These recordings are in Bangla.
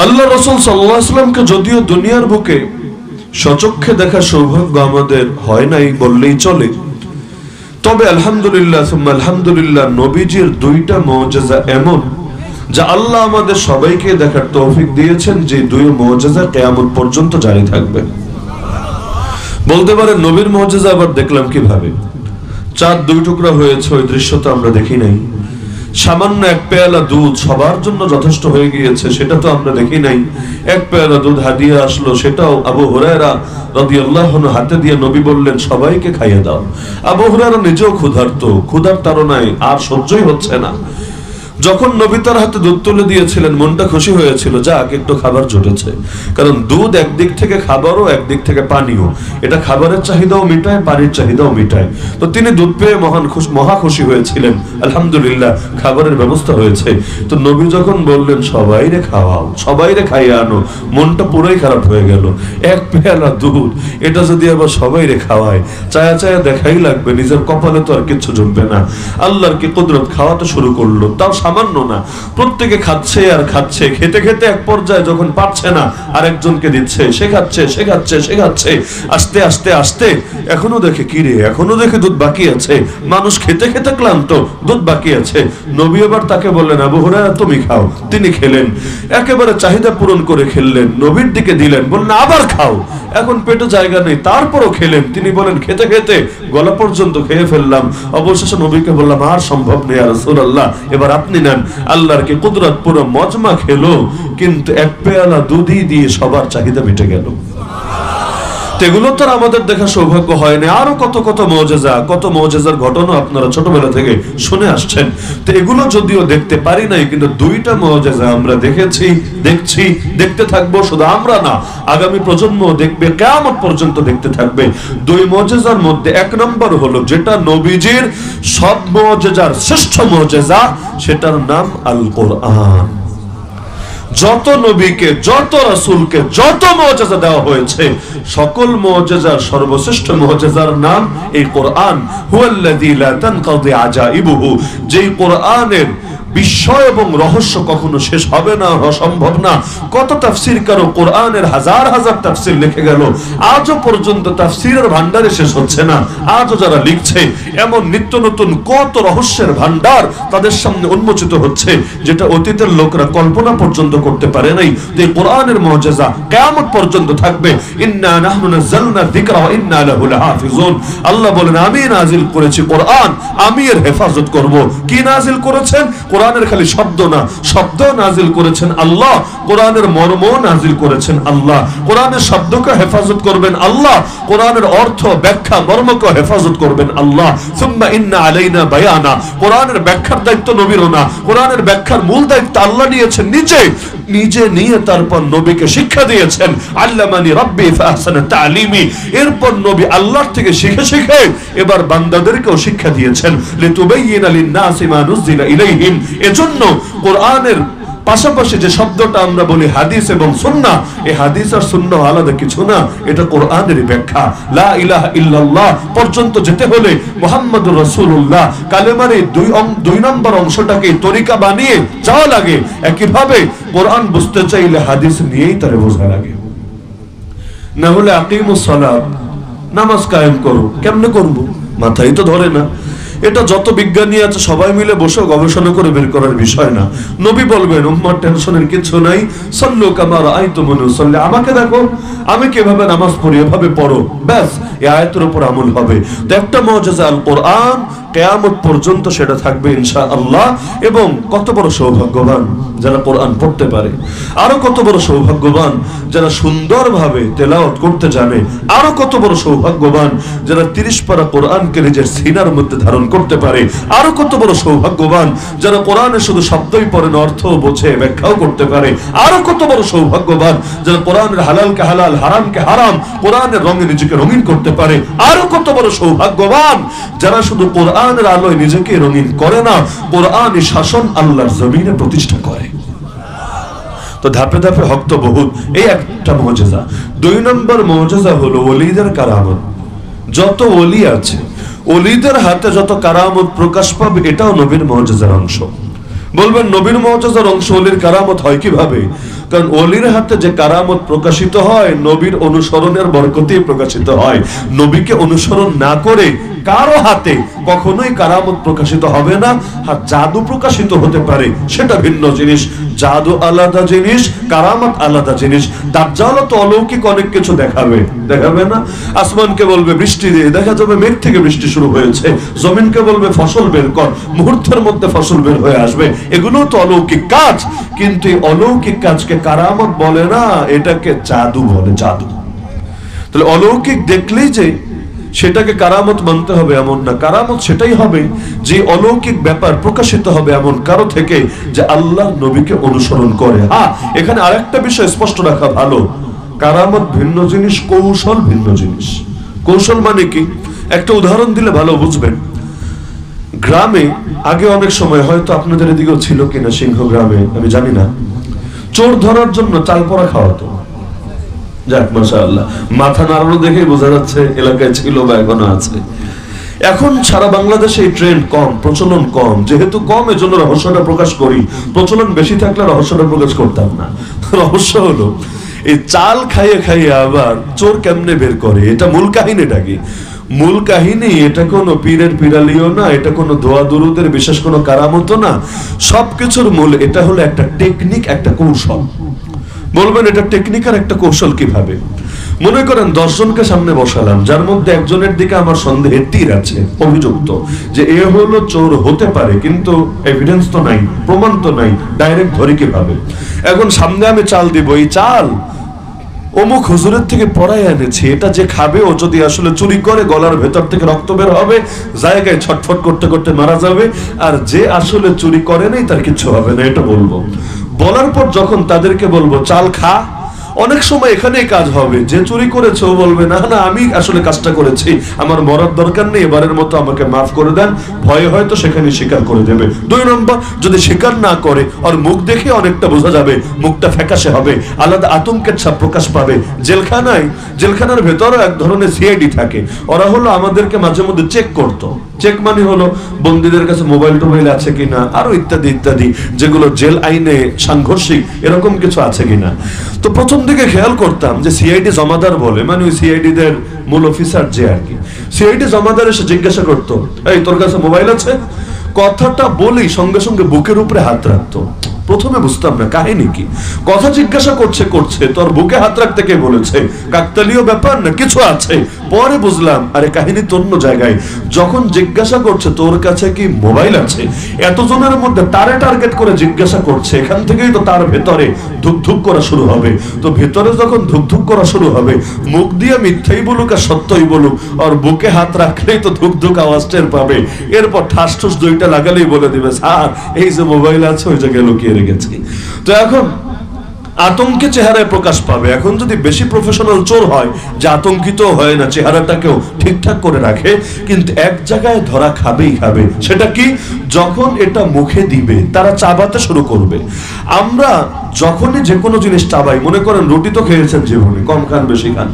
আল্লাহ রাসূল সাল্লাল্লাহু আলাইহি ওয়াসাল্লামকে যদিও দুনিয়ার বুকে সচক্ষে দেখা সৌভাগ্য আমাদের হয় নাই বললেই চলে, তবে আলহামদুলিল্লাহ সুম্মা আলহামদুলিল্লাহ নবীজির দুইটা মুজিজা এমন যা আল্লাহ আমাদের সবাইকে দেখার তৌফিক দিয়েছেন, যে দুই মুজিজা কিয়ামত পর্যন্ত জারি থাকবে। বলতে পারেন নবীর মুজিজা আবার দেখলাম কিভাবে? চাঁদ দুই টুকরা হয়েছে, ওই দৃশ্য তো আমরা দেখি নাই। সামান্য এক পেয়ালা দুধ সবার জন্য যথেষ্ট হয়ে গিয়েছে, সেটা তো আমরা দেখি নাই। এক পেয়ালা দুধ হাদিয়া আসলো, সেটাও আবু হুরায়রা রাদিয়াল্লাহু আনহু হাতে দিয়ে নবী বললেন সবাইকে খাইয়ে দাও। আবু হুরায়রা নিজেও ক্ষুধার্ত, ক্ষুধার তাড়নায় আর সহ্যই হচ্ছে না। যখন নবী তার হাতে দুধ তুলে দিয়েছিলেন মনটা খুশি হয়েছিল, যাক একটু খাবার জুটেছে। কারণ দুধ একদিক থেকে খাবারও, একদিক থেকে পানিও। এটা খাবারের চাহিদাও মিটায়, পানির চাহিদাও মিটায়। তো তিনি দুধ পেয়ে মহা খুশি হয়েছিলেন, আলহামদুলিল্লাহ খাবারের ব্যবস্থা হয়েছে। তো নবী যখন বললেন সবাইরে খাওয়াও, সবাইরে খাইয়ে আনো, মনটা পুরোই খারাপ হয়ে গেল। এক পেয়ালা দুধ, এটা যদি আবার সবাইরে খাওয়ায়, চায়া চায়া দেখাই লাগবে, নিজের কপালে তো আর কিচ্ছু জমবে না। আল্লাহর কি কুদরত, খাওয়াতে শুরু করলো, তাও সামান্য না, প্রত্যেকে খাচ্ছে আর খাচ্ছে। খেতে খেতে এক পর্যায়ে যখন পারছে না আরেকজনকে দিচ্ছে, সে খাচ্ছে, সে খাচ্ছে, সে খাচ্ছে। আস্তে আস্তে আস্তে এখনো দেখে কি রে, এখনো দেখে দুধ বাকি আছে। মানুষ খেতে খেতে ক্লান্ত, দুধ বাকি আছে। নবী আবার তাকে বললেন আবু হুরায়রা তুমি খাও। তিনি খেলেন, একেবারে চাহিদা পূরণ করে খেললেন, নবীর দিকে দিলেন, বললেন আবার খাও। এখন পেটে জায়গা নেই, তারপরও খেলেন। তিনি বলেন খেতে খেতে গলা পর্যন্ত খেয়ে ফেললাম। অবশেষে নবীকে বললাম আর সম্ভব নেই ইয়া রাসূলুল্লাহ, এবার আপনি নেন। আল্লাহর কি কুদরত, পুরো মজমা খেলো, কিন্তু এক পেয়ালা দুধই দিয়ে সবার চাহিদা মিটে গেল। এগুলো তো আমাদের দেখা সৌভাগ্য হয় না। আরো কত কত মুজিজা, কত মুজিজার ঘটনা আপনারা ছোটবেলা থেকে শুনে আসছেন। তো এগুলো যদিও দেখতে পারি নাই, কিন্তু দুইটা মুজিজা আমরা দেখেছি, দেখছি, দেখতে থাকবো। শুধু আমরা না, আগামী প্রজন্ম দেখবে, কিয়ামত পর্যন্ত দেখতে থাকবে। দুই মুজিজার মধ্যে এক নম্বর হলো যেটা নবীজির সব মুজিজার শ্রেষ্ঠ মুজিজা, সেটার নাম আল কোরআন। যত নবীকে, যত রাসূলকে যত মুজিজা দেওয়া হয়েছে, সকল মুজিজার সর্বশ্রেষ্ঠ মুজিজার নাম এই কোরআন। হুয়াল্লাযী লা তানকাদি আজাইবুহু, যেই কোরআনের বিস্ময় এবং রহস্য কখনো শেষ হবে না, অসম্ভব না। কত তাফসীরকারও কোরআনের হাজার হাজার তাফসীর লিখে গেল, আজও পর্যন্ত তাফসীরের ভান্ডারে শেষ হচ্ছে না। আজও যারা লিখছে, এমন নিত্য নতুন কত রহস্যের ভান্ডার তাদের সামনে উন্মোচিত হচ্ছে, যেটা অতীতের লোকরা কল্পনা পর্যন্ত করতে পারে নাই। এই কোরআনের মুজিজা কিয়ামত পর্যন্ত থাকবে। ইন্না নাহনু নাযালনা যিকরা ওয়া ইন্না লাহু লাহাফিজুন। আল্লাহ বলেন আমি নাজিল করেছি কোরআন, আমি এর হেফাজত করব। কি নাজিল করেছেন? কোরআনের খালি শব্দ না, শব্দ নাজিল করেছেন আল্লাহ, কোরআনের মর্ম নাজিল করেছেন আল্লাহ। কোরআনের শব্দকে হেফাজত করবেন আল্লাহ, কোরআনের অর্থ, ব্যাখ্যা, মর্মকে হেফাজত করবেন আল্লাহ। সুম্মা ইন্না আলাইনা বায়ানা, কোরআনের ব্যাখ্যার দায়িত্ব নবীরও না, কোরআনের ব্যাখ্যার মূল দায়িত্ব আল্লাহ নিয়েছেন নিজে নিয়ে তারপর নবীকে শিক্ষা দিয়েছেন। আল্লামানি রাব্বি ফাহসানা তালিমি, এরপর নবী আল্লাহর থেকে শিখে শিখে এবার বান্দাদেরকেও শিক্ষা দিয়েছেন। লিতুবাইয়িনা লিন-নাসি মা নুযিলা ইলাইহিম। এজন্য কোরআনের পাশাপাশি যে শব্দটা আমরা বলি হাদিস এবং সুন্নাহ, এই হাদিস আর সুন্নাহ আলাদা কিছু না, এটা কোরআনের ব্যাখ্যা। লা ইলাহা ইল্লাল্লাহ পর্যন্ত যেতে হলে মুহাম্মাদুর রাসূলুল্লাহ কালেমার এই দুই নম্বর অংশটাকে তরিকা বানিয়ে যাওয়া লাগে। একইভাবে কোরআন বুঝতে চাইলে হাদিস নিয়েই তারে বোঝা লাগে। না হলে আকিমুস সালাত, নামাজ কায়েম করো, কেমনে করব? মাথায় তো ধরে না। এটা যত বিজ্ঞানী আছে সবাই মিলে বসে গবেষণা করে বের করার বিষয় না। নবী বলবেন উম্মার টেনশনের কিছু নাই, সাল্লু কামা রাআইতুমুনি উসাল্লি, আমাকে দেখো আমি কিভাবে নামাজ পড়ি, এভাবে পড়ো, ব্যাস এই আয়াতের উপর আমল হবে। তো একটা মুজিজা আল কোরআন, কিয়ামত পর্যন্ত সেটা থাকবে ইনশাআল্লাহ। এবং কত বড় সৌভাগ্যবান যারা কোরআন পড়তে পারে, আরো কত বড় সৌভাগ্যবান যারা সুন্দরভাবে তেলাওয়াত করতে জানে, আরো কত বড় সৌভাগ্যবান যারা 30 পারা কোরআনকে নিজের সিনার মধ্যে ধারণ করতে পারে, আরো কত বড় সৌভাগ্যবান যারা কোরআনে শুধু শব্দই পড়েন, অর্থ বোঝে, ব্যাখ্যাও করতে পারে, আরো কত বড় সৌভাগ্যবান যারা কোরআনের হালালকে হালাল, হারামকে হারাম, কোরআনের রঙে নিজেকে রঙিন করতে পারে, আরো কত বড় সৌভাগ্যবান যারা শুধু কোরআনের আলোয় নিজেকে রঙিন করে না, কোরআনী শাসন আল্লাহর জমিনে প্রতিষ্ঠা করে। তো ধাপে ধাপে হক তো বহুত, এই একটা মুজিজা। দুই নম্বর মুজিজা হলো ওলিদের কারামত। যত ওলি আছে, ওলিদের হাতে যত কারামত প্রকাশ পাবে, এটাও নবীর মুজিজার অংশ। বলবেন নবীর মুজিজার অংশ ওলির কারামত হয় কিভাবে? কারণ ওলির হাতে যে কারামত প্রকাশিত হয় নবীর অনুসরণের বরকতেই প্রকাশিত হয়। নবীকে অনুসরণ না করে কারো হাতে কখনোই কারামত প্রকাশিত হবে না। আর জাদু প্রকাশিত হতে পারে, সেটা ভিন্ন জিনিস। জাদু আলাদা জিনিস, কারামত আলাদা জিনিস। দাজ্জাল তো অলৌকিক অনেক কিছু দেখাবে, দেখাবে না? আসমানকে বলবে বৃষ্টি দিয়ে, দেখা যাবে মেঘ থেকে বৃষ্টি শুরু হয়েছে। জমিনকে বলবে ফসল বের কর, মুহূর্তের মধ্যে ফসল বের হয়ে আসবে। এগুলো তো অলৌকিক কাজ, কিন্তু এই অলৌকিক কাজকে কারামত বলে না, এটাকে জাদু বলে, জাদু। তাহলে অলৌকিক দেখলেই যে সেটাকে কারামত মানতে হবে এমন না। কারামত সেটাই হবে যে অলৌকিক ব্যাপার প্রকাশিত হবে এমন কারো থেকে যে আল্লাহ নবীকে অনুসরণ করে। হ্যাঁ, এখানে আরেকটা বিষয় স্পষ্ট রাখা ভালো, কারামত ভিন্ন জিনিস, কৌশল ভিন্ন জিনিস। কৌশল মানে কি? একটা উদাহরণ দিলে ভালো বুঝবেন। গ্রামে আগে অনেক সময়, হয়তো আপনাদের এদিকেও ছিল কিনা, সিংহ গ্রামে আমি জানি না, চোর ধরার জন্য চাল পোড়া খাওয়াতো। যাক মাশাআল্লাহ, মাথা নাড়ানো দেখেই বোঝা যাচ্ছে এলাকায় ছিল বা এখনো আছে। এখন সারা বাংলাদেশে এই ট্রেন্ড কম, প্রচলন কম। যেহেতু কম, এজন্য রহস্যটা প্রকাশ করি। প্রচলন বেশি থাকলে রহস্যটা প্রকাশ করতাম না। রহস্য হলো এই চাল খাইয়ে খাইয়ে আবার চোর কেমনে বের করে, এটা মূল কাহিনীটা কি? মূল কাহিনী এটা কোনো পীরের পিরালিও না, এটা কোনো দোয়া দুরুদের বিশেষ কোনো কারামত না। সবকিছুর মূল এটা হলো একটা টেকনিক, একটা কৌশল। বলবেন এটা টেকনিক আর একটা কৌশল কিভাবে? মনে করেন 10 জনকে সামনে বসালাম, যার মধ্যে একজনের দিকে আমার সন্দেহের তীর আছে, অভিযুক্ত যে এ হলো চোর হতে পারে, কিন্তু এভিডেন্স তো নাই, প্রমাণ তো নাই, ডাইরেক্ট ধরি কিভাবে? এখন সামনে আমি চাল দিব, এই চাল অমুক হুজুরের থেকে পড়াই এনেছি, এটা যে খাবে ও যদি আসলে চুরি করে গলার ভেতর থেকে রক্ত বের হবে, জায়গায় ছটফট করতে করতে মারা যাবে। আর যে আসলে চুরি করে নাই তার কিছু হবে না, এটা বলবো। বলার পর যখন তাদেরকে বলবো চাল খা, অনেক সময় এখানেই কাজ হবে। যে চুরি করেছে ও বলবে না না আমি আসলে কাজটা করেছি, আমার মরার দরকার নেই, এবারের মতো আমাকে মাফ করে দেন। ভয়ে হয়তো সেখানে স্বীকার করে দেবে। 2 নম্বর, যদি স্বীকার না করে আর মুখ দেখে অনেকটা বোঝা যাবে, মুখটা ফ্যাকাশে হবে, আলাদা আতঙ্কের ছাপ প্রকাশ পাবে। জেলখানার ভেতরও এক ধরনের সিআইডি থাকে, ওরা হলো আমাদেরকে মাঝে মধ্যে চেক করতো। চেক মানে হলো বন্দীদের কাছে মোবাইল টোবাইল আছে কিনা, আরো ইত্যাদি ইত্যাদি, যেগুলো জেল আইনে সাংঘর্ষিক, এরকম কিছু আছে কিনা। তো প্রথম দিকে খেয়াল করতাম যে সিআইডি জমাদার বলে, মানে ওই সিআইডি দের মূল অফিসার যে আর কি, সিআইডি জমাদার এসে জিজ্ঞাসা করতো, এই তোর কাছে মোবাইল আছে? কথাটা বলি সঙ্গে সঙ্গে বুকের উপরে হাত রাখতো। প্রথমে বুঝতাম না কাহিনী কি, কথা জিজ্ঞাসা করছে তোর বুকে হাত রাখতে কে বলেছে, কাকতালীয় ব্যাপার না কিছু আছে। পরে বুঝলাম আরে কাহিনী তো অন্য জায়গায়। যখন জিজ্ঞাসা করছে তোর কাছে কি মোবাইল আছে, এতজনের মধ্যে তারে টার্গেট করে জিজ্ঞাসা করছে, এখান থেকেই তো তার ভেতরে ধুকধুক করা শুরু হবে। তো ভেতরে যখন ধুকধুক করা শুরু হবে, মুখ দিয়ে মিথ্যাই বলুক আর সত্যই বলুক, আর বুকে হাত রাখলেই তো ধুকধুক আওয়াজ টের পাবে। এরপর ঠাস ঠুস 2টা লাগালেই বলে দিবে স্যার এই যে মোবাইল আছে ওই জায়গায় লুকিয়ে রেখেছি। তো এখন আতঙ্কে চেহারায় প্রকাশ পাবে। এখন যদি বেশি প্রফেশনাল চোর হয়, যে আতঙ্কিত হয় না, চেহারাটাকেও ঠিকঠাক করে রাখে, কিন্তু এক জায়গায় ধরা খাবেই খাবে। সেটা কি? যখন এটা মুখে দিবে তারা চাবাতে শুরু করবে। আমরা যখনই যে কোনো জিনিস চাবাই, মনে করেন রুটি তো খেয়েছেন জীবনে, কম খান বেশি খান,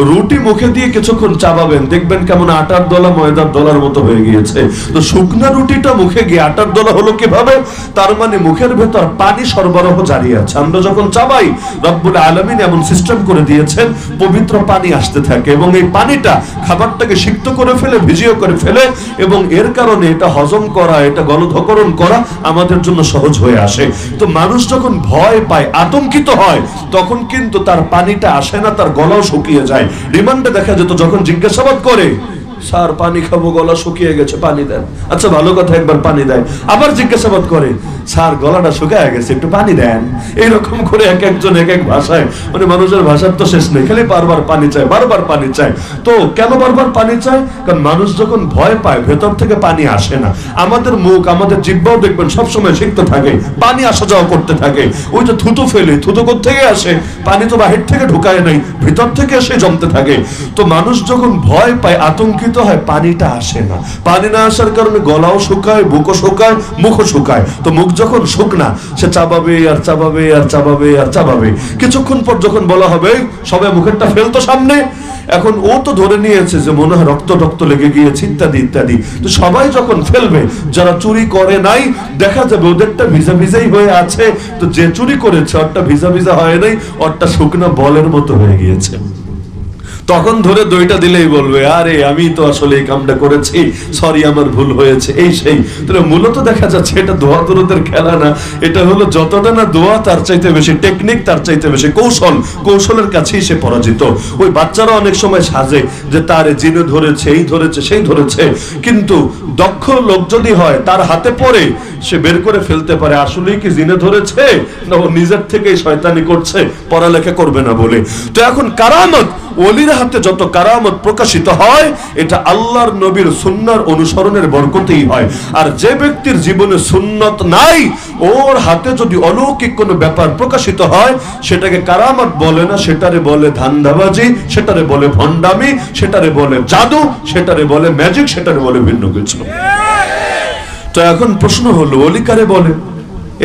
রুটি মুখে দিয়ে কিছুক্ষণ চাবাবেন, দেখবেন কেমন আটার দলা ময়দার দলার মতো হয়ে গিয়েছে। তো শুকনা রুটিটা মুখে গিয়ে আটার দলা হলো কিভাবে? তার মানে মুখের ভেতর পানি সরবরাহ জারি আছে। আমরা যখন চাবাই, রব্বুল আলামিন এমন সিস্টেম করে দিয়েছেন, পবিত্র পানি আসতে থাকে এবং এই পানিটা খাবারটাকে সিক্ত করে ফেলে, ভিজিয়ে করে ফেলে, এবং এর কারণে এটা হজম করা, এটা গলধকরণ করা আমাদের জন্য সহজ হয়ে আসে। তো মানুষ যখন ভয় পায়, আতঙ্কিত হয়, তখন কিন্তু তার পানিটা আসে না, তার গলাও শুকিয়ে যায়। রিমান্ডে দেখা যেত যখন জিজ্ঞাসাবাদ করে, স্যার পানি খাবো, গলা শুকিয়ে গেছে, পানি দেন। আচ্ছা ভালো কথা, একবার পানি দেয়। আবার জিজ্ঞাসাবাদ করে, স্যার গলাটা শুকিয়ে গেছে, একটু পানি দেন। এইরকম করে এক একজন এক এক ভাষায়, মানে মানুষের ভাষার তো শেষ নেই, খালি বারবার পানি চায়, বারবার পানি চায়। তো কেন বারবার পানি চায়? কারণ মানুষ যখন ভয় পায় ভেতর থেকে পানি আসে না। আমাদের মুখ, আমাদের জিহ্বাও দেখবেন সবসময় সিক্ত থাকে, পানি আসা যাওয়া করতে থাকে। ওই যে থুতু ফেলে, থুতু কোত্থেকে আসে? পানি তো বাহির থেকে ঢুকায় নাই, ভিতর থেকে এসে জমতে থাকে। তো মানুষ যখন ভয় পায়, আতঙ্কিত প্রকাশিত হয় পানিটা আসে না, পানি না আসার কারণে গলাও শুকায়, বুকও শুকায়, মুখও শুকায়। তো মুখ যখন শুকনা, সে চাবাবে আর চাবাবে আর চাবাবে আর চাবাবে। কিছুক্ষণ পর যখন বলা হবে সবাই মুখেরটা ফেলতো সামনে, এখন ও তো ধরে নিয়েছে যে মনে হয় রক্ত রক্ত লেগে গিয়েছে ইত্যাদি ইত্যাদি। তো সবাই যখন ফেলবে, যারা চুরি করে নাই দেখা যাবে ওদেরটা ভিজা ভিজাই হয়ে আছে, তো যে চুরি করেছে ওরটা ভিজা ভিজা হয় নাই, ওরটা শুকনা বলের মতো হয়ে গিয়েছে। তখন ধরে দইটা দিলেই বলবে আরে আমি তো আসলে এই কামটা করেছি, সরি আমার ভুল হয়েছে, এই সেই। তাহলে মূলত দেখা যাচ্ছে এটা দোয়া দরুদের খেলা না, এটা হলো যতটা না দোয়া তার চাইতে বেশি টেকনিক, তার চাইতে বেশি কৌশল, কৌশলের কাছেই সে পরাজিত। ওই বাচ্চারা অনেক সময় সাজে যে তার জিনে ধরেছে, এই ধরেছে, সেই ধরেছে, কিন্তু দক্ষ লোক যদি হয় তার হাতে পড়ে সে বের করে ফেলতে পারে আসলেই কি জিনে ধরেছে না ও নিজের থেকেই শয়তানি করছে পড়ালেখা করবে না বলে। তো এখন কারামত, ওলির হাতে যত কারামত প্রকাশিত হয় এটা আল্লাহর নবীর সুন্নাহর অনুসরণের বরকতেই হয়। আর যে ব্যক্তির জীবনে সুন্নত নাই, ওর হাতে যদি অলৌকিক কোনো ব্যাপার প্রকাশিত হয় সেটাকে কারামত বলে না, সেটারে বলে ধান্দাবাজি, সেটারে বলে ভণ্ডামি, সেটারে বলে জাদু, সেটারে বলে ম্যাজিক, সেটারে বলে ভিন্ন কিছু। তো এখন প্রশ্ন হলো ওলি কারে বলে?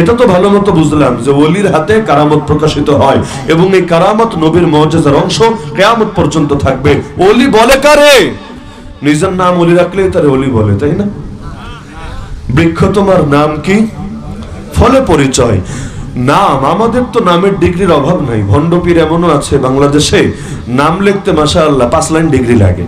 এটা তো ভালো মতো বুঝলাম যে ওলির হাতে কারামত প্রকাশিত হয় এবং এই কারামত নবীর মুজিজার অংশ, কিয়ামত পর্যন্ত থাকবে। ওলি বলে কারে? নিজের নাম ওলি রাখলে তারে ওলি বলে, তাই না? বৃক্ষ তোমার নাম কি, ফলে পরিচয়। নাম, আমাদের তো নামের ডিগ্রির অভাব নাই। ভণ্ডপীর এমনও আছে বাংলাদেশে, নাম লিখতে মাশাআল্লাহ 5 লাইন ডিগ্রি লাগে,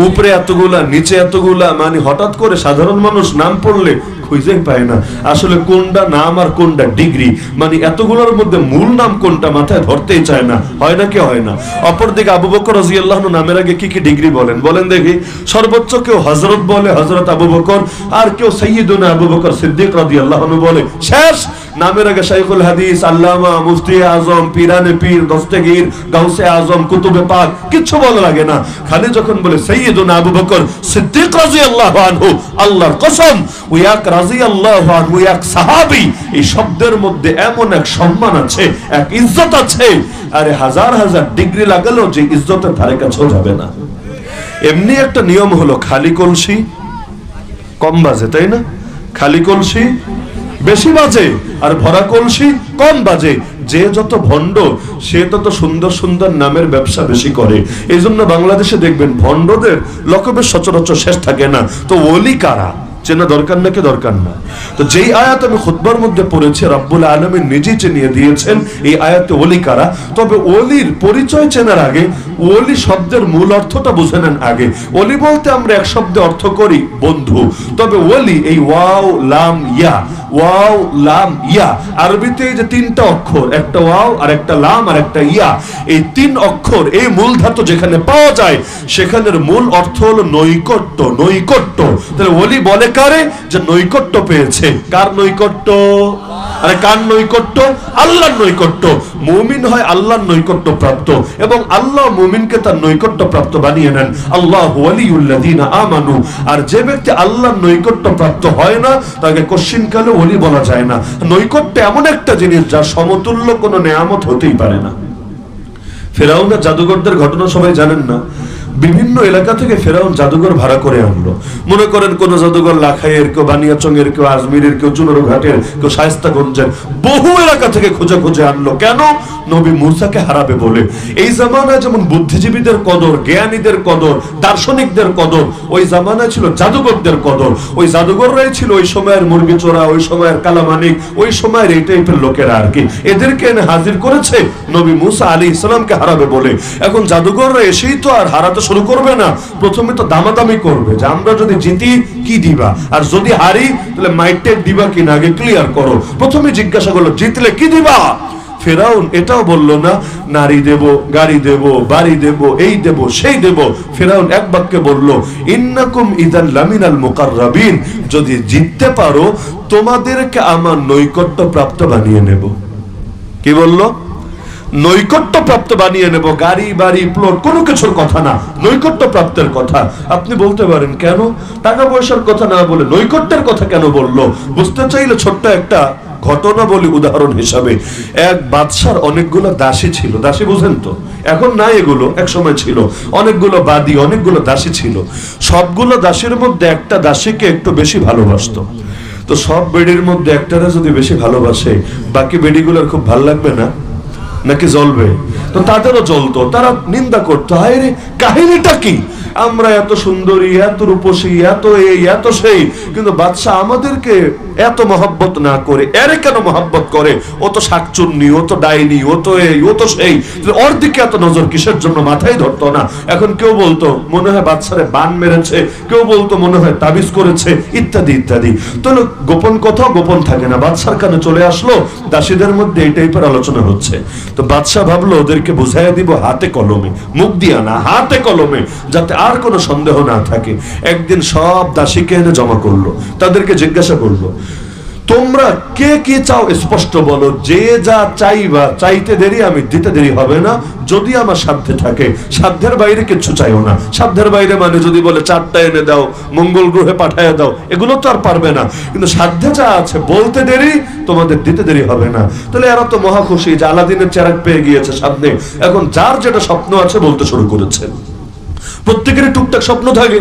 উপরে এতগুলা নিচে এতগুলা, মানে হঠাৎ করে সাধারণ মানুষ নাম পড়লে খুঁজেই পায় না আসলে কোনটা নাম আর কোনটা ডিগ্রি, মানে এতগুলোর মধ্যে মূল নাম কোনটা মাথায় ধরতেই চায় না। হয় না কি হয় না? অপরদিকে আবু বকর রাদিয়াল্লাহু আনহু নামের আগে কি কি ডিগ্রি বলেন বলেন দেখি। সর্বোচ্চ কেউ হযরত বলে, হযরত আবু বকর, আর কেউ সাইয়্যিদুনা আবু বকর সিদ্দিক রাদিয়াল্লাহু আনহু বলে। শেষ নামের আগে শাইখুল হাদিস, আল্লামা, মুফতি আজম, পীরানে পীর, দস্তগীর, গাউসে আজম, কুতুবে পাক, কিছু বলা লাগে না। খালি যখন বলে সাইয়্যিদুনা আবু বকর সিদ্দিক রাদিয়াল্লাহু আনহু, আল্লাহর কসম ওই এক রাদিয়াল্লাহু আনহু এক সাহাবী, এই শব্দের মধ্যে এমন এক সম্মান আছে, এক ইজ্জত আছে, আরে হাজার হাজার ডিগ্রি লাগালেও যে ইজ্জতের ধারে কাছেও যাবে না। এমনি একটা নিয়ম হলো খালি কলসি কম বাজে, তাই না? খালি কলসি বেশি বাজে আর ভরা কলসি কম বাজে। যে যত ভণ্ড সে তত সুন্দর সুন্দর নামের ব্যবসা বেশি করে। এই জন্য বাংলাদেশে দেখবেন ভণ্ডদের লকবের সচরাচর শেষ থাকে না। তো ওলি কারা চেনা দরকার নাকি দরকার না? তো যেই আয়াত আমি খুতবার মধ্যে পড়েছি রব্বুল আলামিন নিজেই চিনিয়ে দিয়েছেন এই আয়াতে ওলি কারা। তবে ওলির পরিচয় চেনার আগে ওলি শব্দের মূল অর্থটা বুঝে নেন আগে। ওলি বলতে আমরা এক শব্দে অর্থ করি বন্ধু, তবে ওলি এই ওয়াও লাম ইয়া, ওয়াও লাম ইয়া, আরবিতে এই যে 3টা অক্ষর, একটা ওয়াও আর একটা লাম আর একটা ইয়া, এই 3 অক্ষর এই মূল ধাতু যেখানে পাওয়া যায় সেখানের মূল অর্থ হলো নৈকট্য। নৈকট্য, তাহলে ওলি বলে কারে? যে নৈকট্য পেয়েছে। কার নৈকট্য? আরে কার নৈকট্য? আল্লাহর নৈকট্য। মুমিন হয় আল্লাহর নৈকট্য প্রাপ্ত এবং আল্লাহ মুমিনকে তার নৈকট্য প্রাপ্ত বানিয়ে নেন। আল্লাহু ওয়ালিউল্লাযিনা আমানু। আর যে ব্যক্তি আল্লাহর নৈকট্য প্রাপ্ত হয় না তাকে কোশ্চিনকালে ওলি বলা যায় না। নৈকট্য এমন একটা জিনিস যার সমতুল্য কোনো নেয়ামত হতেই পারে না। ফেরাউনের জাদুঘরদের ঘটনা সবাই জানেন না? বিভিন্ন এলাকা থেকে ফেরাউন জাদুঘর ভাড়া করে আনলো। মনে করেন কোন জাদুঘর লাখাইয়ের, কেউ বানিয়াচংয়ের, কেউ আজমিরের, কেউ চুনারুঘাটের, কেউ শায়েস্তাগঞ্জের, বহু এলাকা থেকে খুঁজে খুঁজে আনলো। কেন? নবী মুসাকে হারাবে বলে। এই জামানায় যেমন বুদ্ধিজীবীদের কদর, জ্ঞানীদের কদর, দার্শনিকদের কদর, ওই জামানায় ছিল জাদুঘরদের কদর। ওই জাদুঘররাই ছিল ওই সময়ের মুরগি চোরা, ওই সময়ের কালামানিক, ওই সময়ের এই টাইপের লোকেরা আর কি। এদেরকে এনে হাজির করেছে নবী মুসা আলাইহিস সালামকে হারাবে বলে। এখন জাদুঘররা এসেই তো আর হারাতে শুরু করবে না, প্রথমে তো দামাদামি করবে যে আমরা যদি জিতি কি দিবা, আর যদি হারি তাহলে মাইটের দিবা কিনা আগে ক্লিয়ার করো। প্রথমে জিজ্ঞাসা করলো জিতলে কি দিবা? ফেরাউন এটাও বললো না নারী দেব, গাড়ি দেব, বাড়ি দেব, এই দেব, সেই দেব। ফেরাউন এক বাক্যে বললো ইন্নাকুম ইদাল লামিনাল মুকাররাবিন, যদি জিততে পারো তোমাদেরকে আমার নৈকট্য প্রাপ্ত বানিয়ে নেব। কি বললো? নৈকট্য প্রাপ্ত বানিয়ে নেব। গাড়ি বাড়ি প্লট কোনো কিছুর কথা না, নৈকট্য প্রাপ্তের কথা। আপনি বলতে পারেন কেন টাকা পয়সার কথা না বলে নৈকট্যের কথা কেন বললো? বুঝতে চাইলে ছোট্ট একটা ঘটনা বলি উদাহরণ হিসাবে। এক বাদশার অনেকগুলো দাসী ছিল। দাসী বুঝেন তো? এখন নাই এগুলো, এক সময় ছিল। অনেকগুলো বাদী, অনেকগুলো দাসী ছিল। সবগুলো দাসীর মধ্যে একটা দাসীকে একটু বেশি ভালোবাসতো। তো সব বেডির মধ্যে একটারা যদি বেশি ভালোবাসে, বাকি বেডিগুলোর খুব ভালো লাগবে না নাকি জ্বলবে? তো তাদেরও জ্বলতো, তারা নিন্দা করতো, হায় রে কাহিনীটা কি, আমরা এত সুন্দরী, এত রূপসী, এত এই এত সেই, কিন্তু বাদশাহ আমাদেরকে এত মহব্বত না করে এরে কেন মহব্বত করে? ও তো শাকচুন্নি, ও তো ডাইনি, ও তো এই, ও তো সেই, ওর দিকে এত নজর কিসের জন্য? মাথায় ধরতো না। এখন কেউ বলতো মনে হয় বাদশারে বান মেরেছে, কেউ বলতো মনে হয় তাবিজ করেছে, ইত্যাদি ইত্যাদি। তো গোপন কথা গোপন থাকে না। বাদশার কানে চলে আসলো, দাসীদের মধ্যে এই টাইপের আলোচনা হচ্ছে। তো বাদশাহ ভাবলো ওদেরকে বুঝাইয়া দিব হাতে কলমে, মুখ দিয়া না, হাতে কলমে, যাতে আর কোনো সন্দেহ না থাকে। একদিন সব দাসীকে এনে জমা করলো, তাদেরকে জিজ্ঞাসা করলো, তোমরা কে কি চাও স্পষ্ট বলো, যে যা চাইবা চাইতে দেরি, আমি দিতে দেরি হবে না, যদি আমার সাধ্যে থাকে। সাধ্যের বাইরে কিছু চাইও না। সাধ্যের বাইরে মানে যদি বলে 4টা এনে দাও, মঙ্গল গ্রহে পাঠাইয়া দাও, এগুলো তো আর পারবে না। কিন্তু সাধ্যে যা আছে বলতে দেরি, তোমাদের দিতে দেরি হবে না। তাহলে এরা তো মহা খুশি যে আলাদিনের চেরাগ পেয়ে গিয়েছে সামনে। এখন যার যেটা স্বপ্ন আছে বলতে শুরু করেছে। প্রত্যেকেরই টুকটাক স্বপ্ন থাকে।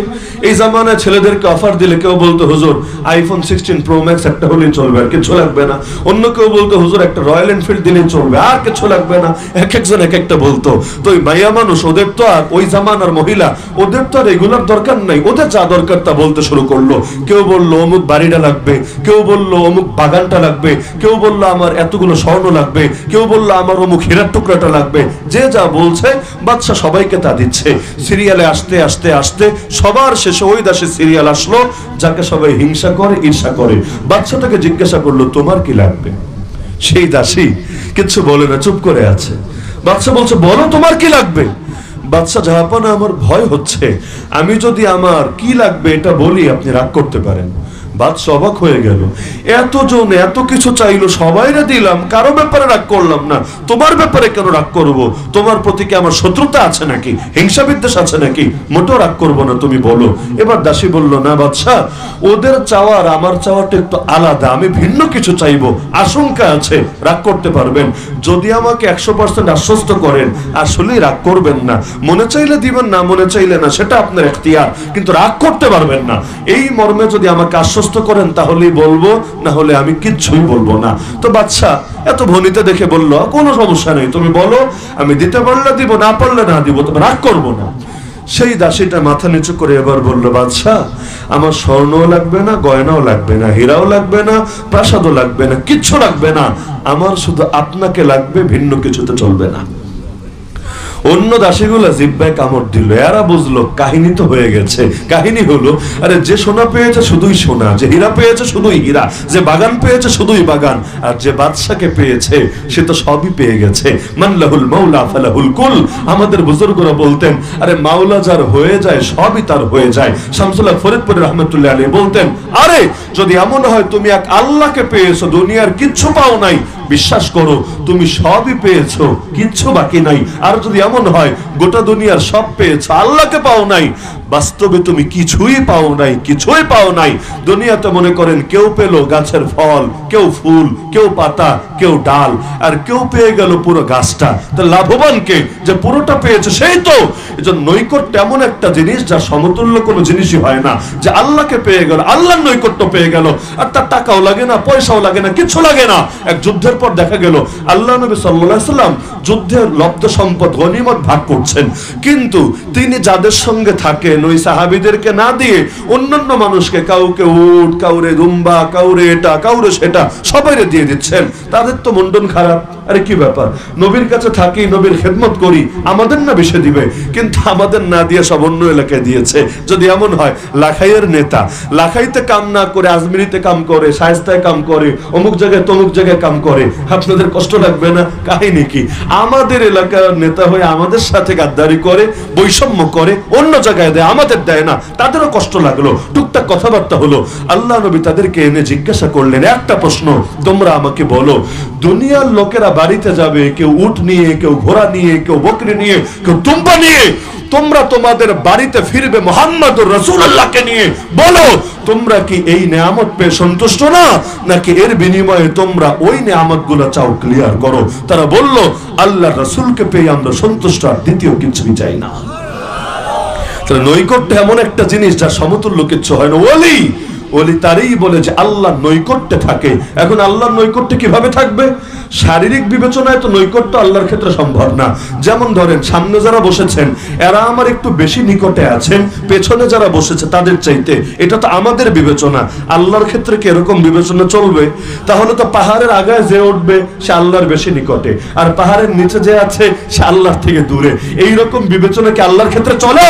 এই জামানায় ছেলেদেরকে অফার দিলে কেউ বলতো হুজুর আইফোন 16 প্রো ম্যাক্স একটা হলেই চলবে, আর কিছু লাগবে না। অন্য কেউ বলতো হুজুর একটা রয়্যাল এনফিল্ড দিলেই চলবে, আর কিছু লাগবে না। এক একজন এক একটা বলতো। তো ওই মাইয়া মানুষ, ওদের তো আর ওই জামানার মহিলা, ওদের তো আর এগুলোর দরকার নাই, ওদের যা দরকার তা বলতে শুরু করলো। কেউ বললো অমুক বাড়িটা লাগবে, কেউ বললো অমুক বাগানটা লাগবে, কেউ বললো আমার এতগুলো স্বর্ণ লাগবে, কেউ বললো আমার অমুক হীরার টুকরাটা লাগবে। যে যা বলছে বাদশা সবাইকে তা দিচ্ছে। সিরিয়ালে আসতে আসতে আসতে সবার শেষে ওই দাসের সিরিয়াল আসলো যাকে সবাই হিংসা করে, ঈর্ষা করে। বাদশা তাকে জিজ্ঞাসা করলো তোমার কি লাগবে? সেই দাসী কিছু বলে না, চুপ করে আছে। বাদশা বলছে বলো তোমার কি লাগবে? বাদশা জাহাপানা আমার ভয় হচ্ছে, আমি যদি আমার কি লাগবে এটা বলি আপনি রাগ করতে পারেন। বাদশা অবাক হয়ে গেল, এতজন এত কিছু চাইলো, সবাইরে দিলাম, কারো ব্যাপারে রাগ করলাম না, তোমার ব্যাপারে কেন রাগ করব? তোমার প্রতি কি আমার শত্রুতা আছে নাকি, হিংসা বিদ্বেষ আছে নাকি? মোটেও রাগ করবো না, তুমি বলো। এবার দাসী বলল, না বাদশা, ওদের চাওয়ার আমার চাওয়াটা একটু আলাদা, আমি ভিন্ন কিছু চাইবো, আশঙ্কা আছে, রাগ করতে পারবেন। যদি আমাকে 100% আশ্বস্ত করেন আসলেই রাগ করবেন না, মনে চাইলে দিবেন, না মনে চাইলে না, সেটা আপনার এখতিয়ার, কিন্তু রাগ করতে পারবেন না। এই মর্মে যদি আমাকে আশ্বস্ত করেন তাহলেই বলবো, না হলে আমি কিচ্ছুই বলবো না। তো বাদশা এত ভনিতে দেখে বলল, কোনো সমস্যা নেই, তুমি বলো, আমি দিতে পারলে দিব, না পারলে না দিব, তবে রাগ করবো না। সেই দাসীটা মাথা নিচু করে এবার বলল, বাদশা আমার স্বর্ণও লাগবে না, গয়নাও লাগবে না, হীরাও লাগবে না, প্রাসাদও লাগবে না, কিচ্ছু লাগবে না, আমার শুধু আপনাকে লাগবে, ভিন্ন কিছুতে চলবে না। অন্য দাসীগুলা জিব্বায় কামড় দিল। এরা বুঝলো কাহিনী তো হয়ে গেছে। কাহিনী হলো, আরে যে সোনা পেয়েছে শুধুই সোনা, যে হীরা পেয়েছে শুধুই হীরা, যে বাগান পেয়েছে শুধুই বাগান, আর যে বাদশাকে পেয়েছে সে তো সবই পেয়ে গেছে। মানলাহুল মাওলা ফালাহুল কুল। আমাদের বুজুর্গরা বলতেন, আরে মাওলা যার হয়ে যায় সবই তার হয়ে যায়। শামসুল্লাহ ফরিদপুর রহমতুল্লাহ আলাইহি বলতেন, আরে যদি এমন হয় তুমি এক আল্লাহকে পেয়েছো, দুনিয়ার কিচ্ছু পাও নাই, বিশ্বাস করো তুমি সবই পেয়েছো, কিচ্ছু বাকি নাই। আর যদি এমন হয় গোটা দুনিয়ার সব পেয়েছো, আল্লাহকে পাও নাই, বাস্তবে তুমি কিছুই পাও নাই, কিছুই পাও নাই। দুনিয়াতে মনে করেন কেউ পেল গাছের ফল, কেউ ফুল, কেউ পাতা, কেউ ডাল, আর কেউ পেয়ে গেল পুরো গাছটা। তো লাভবান কে? যে পুরোটা পেয়েছে সেই তো। এজন্য নৈকট্য এমন একটা জিনিস যার সমতুল্য কোনো জিনিসই হয় না। যে আল্লাহকে পেয়ে গেল, আল্লাহর নৈকট্য পেয়ে গেল, আর তার টাকাও লাগে না, পয়সাও লাগে না, কিছু লাগে না। এক যুদ্ধের পর দেখা গেল আল্লাহ নবী সাল্লাল্লাহু আলাইহি সাল্লাম যুদ্ধের লব্ধ সম্পদ গনিমত ভাগ করছেন, কিন্তু তিনি যাদের সঙ্গে থাকেন ওই সাহাবীদেরকে না দিয়ে অন্যান্য মানুষকে, কাউকে উট, কাউরে দুম্বা, কাউরে এটা, কাউরে সেটা, সবাইরে দিয়ে দিচ্ছেন। তাদের তো মন্ডন খারাপ, আরে কি ব্যাপার, নবীর কাছে থাকি, নবীর খেদমত করি, আমাদের না বেশি দিবে, কিন্তু আমাদের না দিয়ে সব অন্য এলাকায় দিয়েছে। যদি এমন হয় লাখাইয়ের নেতা লাখাইতে কাম না করে আজমিরিতে কাম করে, শায়েস্তায় কাম করে, অমুক জায়গায় তমুক জায়গায় কাম করে, আপনাদের কষ্ট লাগবে না? কাহিনী কি? আমাদের এলাকার নেতা হয়ে আমাদের সাথে গাদ্দারি করে, বৈষম্য করে, অন্য জায়গায় দেয়, আমাদের দেয় না, তাদেরও কষ্ট লাগলো, টুকটাক কথাবার্তা হলো। আল্লাহ নবী তাদেরকে এনে জিজ্ঞাসা করলেন একটা প্রশ্ন, তোমরা আমাকে বলো, দুনিয়ার লোকেরা বাড়িতে যাবে, কেউ উট নিয়ে, কেউ ঘোড়া নিয়ে, কেউ বকরি নিয়ে, কেউ তুম্বা নিয়ে, তোমরা তোমাদের বাড়িতে ফিরবে মুহাম্মদুর রাসূলুল্লাহকে নিয়ে, বলো তোমরা কি এই নেয়ামত পেয়ে সন্তুষ্ট না, নাকি এর বিনিময়ে তোমরা ওই নেয়ামতগুলো চাও ক্লিয়ার করো? তারা বলল আল্লাহর রাসূলকে পেয়ে আমরা সন্তুষ্ট, আর দ্বিতীয় কিছুই চাই না। নৈকট্য এমন একটা জিনিস যা সমতুল্য কিছু হয় না। ওলি তারই বলে যে আল্লাহর নৈকট্যে থাকে। এখন আল্লাহর নৈকট্যে কিভাবে থাকবে? শারীরিক বিবেচনায় তো নৈকট্য আল্লাহর ক্ষেত্রে সম্ভব না। যেমন ধরেন সামনে যারা বসেছেন এরা আমার একটু বেশি নিকটে আছেন, পেছনে যারা বসেছে তাদের চাইতে, এটা তো আমাদের বিবেচনা। আল্লাহর ক্ষেত্রে কি এরকম বিবেচনা চলবে? তাহলে তো পাহাড়ের আগায় যে উঠবে সে আল্লাহর বেশি নিকটে, আর পাহাড়ের নিচে যে আছে সে আল্লাহর থেকে দূরে। এইরকম বিবেচনা কি আল্লাহর ক্ষেত্রে চলে?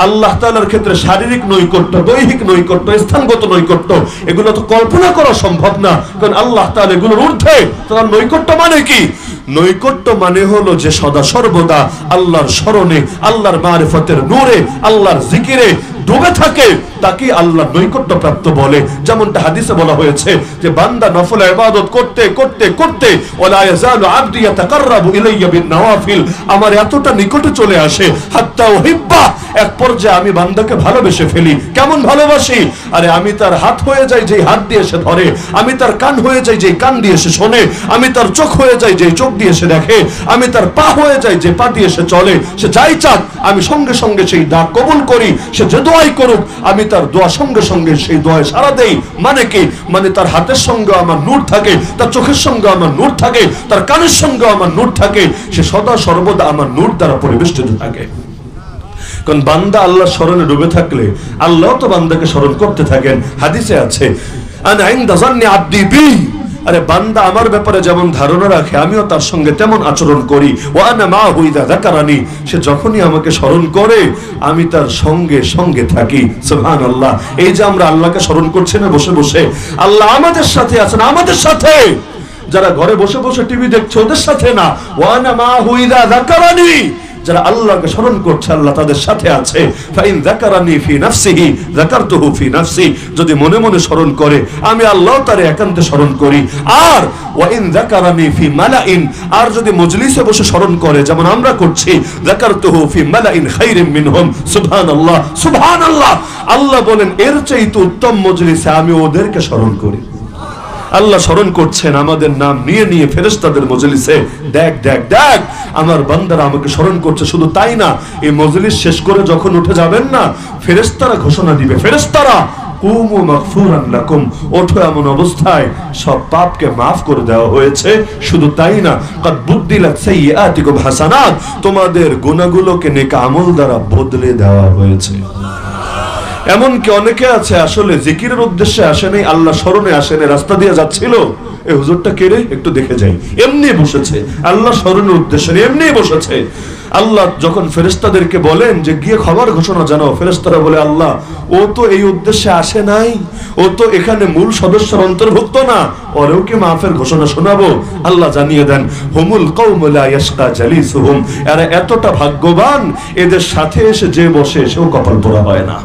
আল্লাহ তাআলার ক্ষেত্রে শারীরিক নৈকট্য, দৈহিক নৈকট্য, স্থানগত নৈকট্য এগুলো তো কল্পনা করা সম্ভব না, কারণ আল্লাহ তাআলা এগুলোর ঊর্ধ্বে। তার নৈকট্য মানে কি? নৈকট্য মানে হলো যে সদা সর্বদা আল্লাহর স্মরণে, আল্লাহর মারিফতের নূরে, আল্লাহর জিকিরে ডুবে থাকে, তাকে আল্লাহ নৈকট্য প্রাপ্ত বলে। যেমনটা হাদিসে বলা হয়েছে যে বান্দা নফল ইবাদত করতে করতে করতে ওয়ালা ইয়াজালু আবদি ইয়াতাকাররাবু ইলাইয়া বিন নওয়াফিল, আমার এতটা নিকটে চলে আসে হাত্তা উহিব্বা, এক পর্যায়ে আমি বান্দাকে ভালোবেসে ফেলি। কেমন ভালোবাসি? আরে আমি তার হাত হয়ে যাই যে হাত দিয়ে সে ধরে, আমি তার কান হয়ে যাই যে কান দিয়ে সে শোনে, আমি তার চোখ হয়ে যাই যে চোখ দিয়ে সে দেখে, আমি তার পা হয়ে যাই যে পা দিয়ে সে চলে। সে যাই চাক আমি সঙ্গে সঙ্গে সেই ডাক কবুল করি, সে যে দোয়াই করুক আমি তার দোয়া সঙ্গে সঙ্গে সেই দোয়ায় সাড়া দেই। মানে কি? মানে তার হাতের সঙ্গে আমার নূর থাকে, তার চোখের সঙ্গে আমার নূর থাকে, তার কানের সঙ্গে আমার নূর থাকে, সে সদা সর্বদা আমার নূর দ্বারা পরিবেষ্টিত থাকে। কারণ বান্দা আল্লাহর স্মরণে ডুবে থাকলে আল্লাহ তো বান্দাকে স্মরণ করতে থাকেন। হাদিসে আছে আনা ইনদা যান্নি আবদি বি, আরে বান্দা আমার ব্যাপারে যেমন ধারণা রাখে আমিও তার সঙ্গে তেমন আচরণ করি। ওয়া আনা মাহু ইযা যাকারানি, সে যখনই আমাকে স্মরণ করে আমি তার সঙ্গে সঙ্গে থাকি। সুবহানাল্লাহ। এই যে আমরা আল্লাহকে স্মরণ করছি না বসে বসে, আল্লাহ আমাদের সাথে আছেন, আমাদের সাথে। যারা ঘরে বসে বসে টিভি দেখছে ওদের সাথে না। ওয়া আনা মাহু ইযা যাকারানি, যারা আল্লাহকে স্মরণ করছে আল্লাহ তাদের সাথে আছে। ফাইন যাকারানি ফি নাফসিহি যাকারতুহু ফি নাফসি, যদি মনে মনে স্মরণ করে আমি আল্লাহ তারে একান্তে স্মরণ করি। আর ওয়া ইন যাকারানি ফি মালাইন, আর যদি মজলিসে বসে স্মরণ করে যেমন আমরা করছি, যাকারতুহু ফি মালাইন খায়রিন মিনহুম। সুবহানাল্লাহ, সুবহানাল্লাহ। আল্লাহ বলেন এর চাইতে উত্তম মজলিসে আমি ওদেরকে স্মরণ করি। আল্লাহ স্মরণ করছেন আমাদের নাম নিয়ে নিয়ে ফেরেশতাদের মজলিসে। দেখ দেখ দেখ আমার বান্দারা আমাকে স্মরণ করছে। শুধু তাই না, এই মজলিস শেষ করে যখন উঠে যাবেন না, ফেরেশতারা ঘোষণা দিবে, ফেরেশতারা কুমু মাগফুরান লাকুম, ওঠো এমন অবস্থায় সব পাপকে মাফ করে দেওয়া হয়েছে। শুধু তাই না, কাদ বুদ্দিলাত সাইয়্যাতিকুম হাসানাত, তোমাদের গুনাহগুলোকে নেক আমল দ্বারা বদলে দেওয়া হয়েছে। এমনকি অনেকে আছে আসলে জিকিরের উদ্দেশ্যে আসে নাই, আল্লাহ স্মরণে আসে নাই, রাস্তা দিয়ে যাচ্ছিল, এই হুজুরটা কে রে একটু দেখে যাই, এমনি বসেছে, আল্লাহ স্মরণের উদ্দেশ্যে এমনি বসেছে। আল্লাহ যখন ফেরেশতাদেরকে বলেন যে গিয়ে খবর ঘোষণা জানাও, ফেরেশতারা বলে আল্লাহ ও তো এই উদ্দেশ্যে আসে নাই, ও তো এখানে মূল সদস্যের অন্তর্ভুক্ত না, ওরেও কি মাফের ঘোষণা শোনাবো? আল্লাহ জানিয়ে দেন হুমুল কওমু লা ইয়াশকা জালিসুহুম, এরা এতটা ভাগ্যবান এদের সাথে এসে যে বসে সেও কপাল পোড়া হয় না।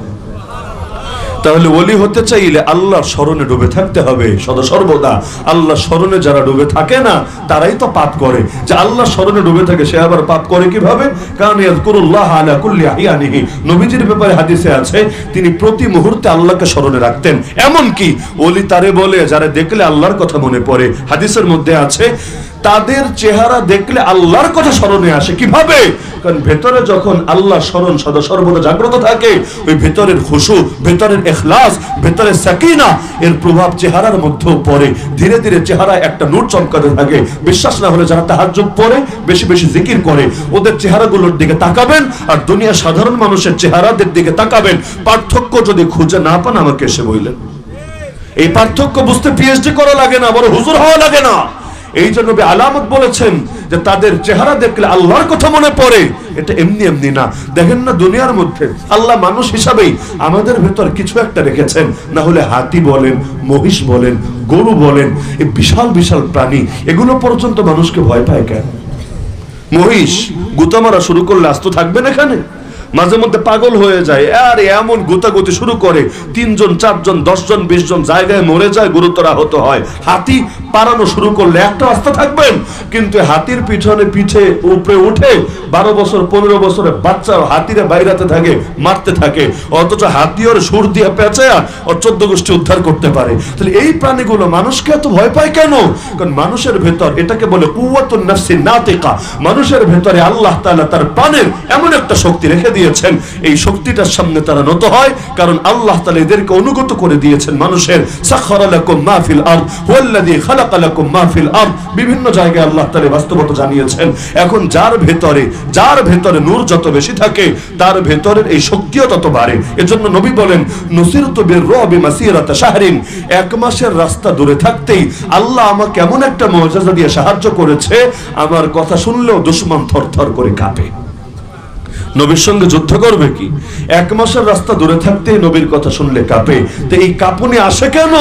তাহলে ওলি হতে চাইলে আল্লাহর স্মরণে ডুবে থাকতে হবে সদা সর্বদা। আল্লাহর স্মরণে যারা ডুবে থাকে না তারাই তো পাপ করে। যে আল্লাহর স্মরণে ডুবে থাকে সে আবার পাপ করে কিভাবে? কারণ ইয়াযকুরুল্লাহ আলা কুল্লি আহইয়ানিহি, নবীজির ব্যাপারে হাদিসে আছে তিনি প্রতি মুহূর্তে আল্লাহকে স্মরণে রাখতেন। এমন কি ওলি তারে বলে যারা দেখলে আল্লাহর কথা মনে পড়ে। হাদিসের মধ্যে আছে তাদের চেহারা দেখলে আল্লাহর কথা স্মরণে আসে। কিভাবে? কারণ ভেতরে যখন আল্লাহ স্মরণ সদা সর্বদা জাগ্রত থাকে, ওই ভেতরের খুশু, ভেতরের ইখলাস, ভেতরের সাকিনা এর প্রভাব চেহারার মধ্যেও পড়ে। ধীরে ধীরে চেহারা একটা নূর চমকাতে থাকে। বিশ্বাস না হলে যারা তাহাজ্জুদ পড়ে, বেশি বেশি জিকির করে, ওদের চেহারাগুলোর দিকে তাকাবেন, আর দুনিয়া সাধারণ মানুষের চেহারাদের দিকে তাকাবেন। পার্থক্য যদি খুঁজে না পান আমাকে এসে বললেন। এই পার্থক্য বুঝতে পিএইচডি করা লাগে না, বড় হুজুর হওয়া লাগে না। এই জন্য আলামত বলেছেন যে তাদের চেহারা দেখলে আল্লাহর কথা মনে পড়ে। এটা এমনি এমনি না। দেখেন না দুনিয়ার মধ্যে আল্লাহ মানুষ হিসাবেই আমাদের ভেতর কিছু একটা রেখেছেন, না হলে হাতি বলেন, মহিষ বলেন, গরু বলেন, এই বিশাল বিশাল প্রাণী, এগুলো পর্যন্ত মানুষকে ভয় পায় কেন? মহিষ গুতা মারা শুরু করলে আস্ত থাকবেন এখানে? মাঝে মধ্যে পাগল হয়ে যায়, আর এমন গোতাগুতি শুরু করে, 3 জন 4 জন 10 জন 20 জন জায়গায় মরে যায়, গুরুতর আহত হয়। হাতি পারানো শুরু করলে একটা রাস্তা থাকবেন, কিন্তু হাতির পিঠে উপরে উঠে 12 বছর 15 বছরের বাচ্চা হাতিরে বাইরাতে থাকে, মারতে থাকে, অথচ হাতি ওর সুর দিয়ে পেঁচায়া ওর 14 গোষ্ঠী উদ্ধার করতে পারে। তাহলে এই প্রাণীগুলো মানুষকে এত ভয় পায় কেন? কারণ মানুষের ভেতর, এটাকে বলে কুওয়াতুন নাফসি নাতিকা, মানুষের ভেতরে আল্লাহ তাআলা তার প্রাণের এমন একটা শক্তি রেখে দিয়েছেন, এই শক্তিটার সামনে তারা নত হয়। কারণ আল্লাহ তাআলা এদেরকে অনুগত করে দিয়েছেন মানুষের। সাখারা লাকুম মা ফিল আরদ হুয়াল্লাযী খালাকা লাকুম মা ফিল আরদ, বিভিন্ন জায়গায় আল্লাহ তাআলা বাস্তবতা জানিয়েছেন। এখন যার ভেতরে নূর যত বেশি থাকে, তার ভেতরের এই শক্তিও তত বাড়ে। এজন্য নবী বলেন, নুসিরতু বির-রু'বি মাসিরাতা শাহরিন, 1 মাসের রাস্তা দূরে থাকতেই আল্লাহ আমাকে এমন একটা মুআজিজা দিয়ে সাহায্য করেছে, আমার কথা শুনলেও দুশমন থরথর করে কাঁপে। নবীর সঙ্গে যুদ্ধ করবে কি? 1 মাসের রাস্তা দূরে থাকতে নবীর কথা শুনলে কাঁপে। তো এই কাঁপুনি আসে কেন?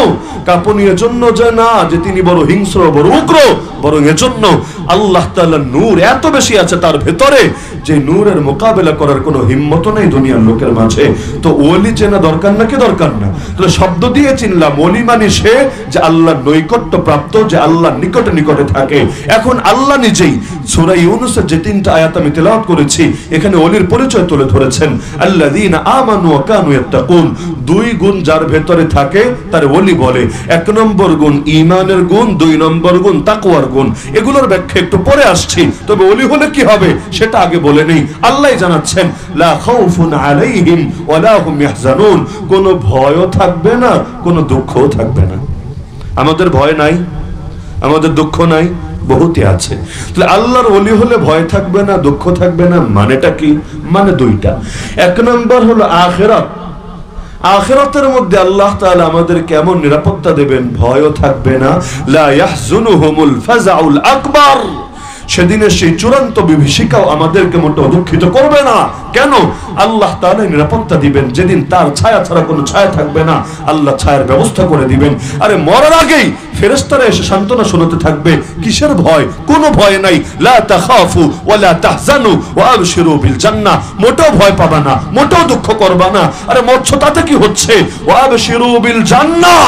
কাঁপুনি এজন্য যে না যে তিনি বড় হিংস্র, বড় উগ্র, বরং এজন্য আল্লাহ তাআলার নূর এত বেশি আছে তার ভেতরে, যে নূরের মোকাবেলা করার কোনো হিম্মত নেই দুনিয়ার লোকের মাঝে। তো ওলি চেনা দরকার নাকি দরকার না? তাহলে শব্দ দিয়ে চিনলাম, ওলি মানে সে যে আল্লাহর নৈকট্য প্রাপ্ত, যে আল্লাহর নিকটে নিকটে থাকে। এখন আল্লাহ নিজেই সূরা ইউনূসের যে 3টা আয়াত আমি তেলাওয়াত করেছি, এখানে ওলির পরিচয় তুলে ধরেছেন। আল্লাযীনা আমানু ওয়া কানু ইয়াত্তাকুন, 2 গুণ যার ভেতরে থাকে তার ওলি বলে। 1 নম্বর গুণ ঈমানের গুণ, 2 নম্বর গুণ তাকওয়ার গুণ। এগুলোর ব্যাখ্যা একটু পরে আসছি, তবে ওলি হলে কি হবে সেটা আগে বলে নেই। আল্লাহই জানাচ্ছেন, লা খাউফুন আলাইহিম ওয়া লা হুম ইয়াহজানুন, কোনো ভয়ও থাকবে না, কোনো দুঃখও থাকবে না। আমাদের ভয় নাই, আমাদের দুঃখ নাই, বহুতই আছে। তাহলে আল্লাহর ওলি হলে ভয় থাকবে না, দুঃখ থাকবে না, মানেটা কি? মানে 2টা। 1 নম্বর হলো আখিরাত। আখিরাতের মধ্যে আল্লাহ তাআলা আমাদের কেমন নিরাপত্তা দেবেন, ভয়ও থাকবে না। লা ইয়াহজুনুহুমুল ফাজাউল আকবার, সেদিনের সেই চূড়ান্ত বিভীষিকাও আমাদেরকে মোটেও দুঃখিত করবে না। কেন? আল্লাহ তাআলা নিরাপত্তা দিবেন, যেদিন তার ছায়া ছাড়া কোনো ছায়া থাকবে না, আল্লাহ ছায়ার ব্যবস্থা করে দিবেন। আরে মরার আগেই ফেরেশতারা এসে সান্ত্বনা শোনাতে থাকবে। কিসের ভয়? কোনো ভয় নাই। লা তাখাফু ওয়া লা তাহজানু ওয়া আবশিরু বিল জান্নাহ, মোটেও ভয় পাবা না, মোটেও দুঃখ করবা না। আরে মরছো তাতে কি হচ্ছে? ওয়া আবশিরু বিল জান্নাহ।